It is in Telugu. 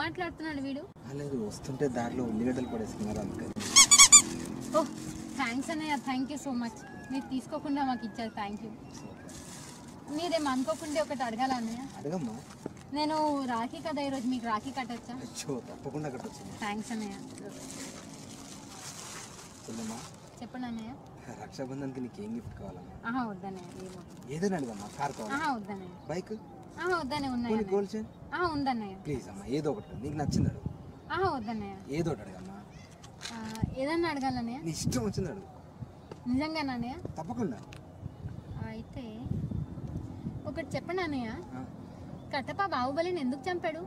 మాట్లాడుతున్నాడు వీడు? లేదు, వస్తుంటే దారిలో ఉల్లిగడ్డలు పడేసుకున్నారు అందుకే. ఓహ్ థ్యాంక్స్ అన్నయ్య, థ్యాంక్ యూ సో మచ్. మీరు తీసుకోకుండా మాకు ఇచ్చారు, థ్యాంక్ యూ. మీరేం అనుకోకుండా ఒకటి అడగాల అన్నయ్య? అడగమ్మా. నేను రాఖీ కదా ఈరోజు, మీకు రాఖీ కట్టచ్చా? తప్పకుండా కట్టచ్చు. థ్యాంక్స్ అన్నయ్య. చెప్పండి అన్నయ్య. రక్షాబంధన్కి నీకు ఏం గిఫ్ట్ కావాలమ్మా? వద్దన్నయ్య. ఏదైనా అడగమ్మా. కార్ కావాలా? వద్దన్నయ్య. బైక్? వద్దనే ఉన్నాయి. Gold chain? ఉందన్నయ్య. ప్లీజ్ అమ్మా, ఏదో ఒకటి నీకు నచ్చింది అడుగు. వద్దన్నయ్య. ఏదో ఒకటి అడగమ్మా. ఏదన్నా అడగాలన్నయ్య? నీ ఇష్టం వచ్చింది అడుగు. నిజంగానన్నయ్య? తప్పకుండా. అయితే ఒకటి చెప్పండి అన్నయ్య, కట్టప్ప బాహుబలిని ఎందుకు చంపాడు?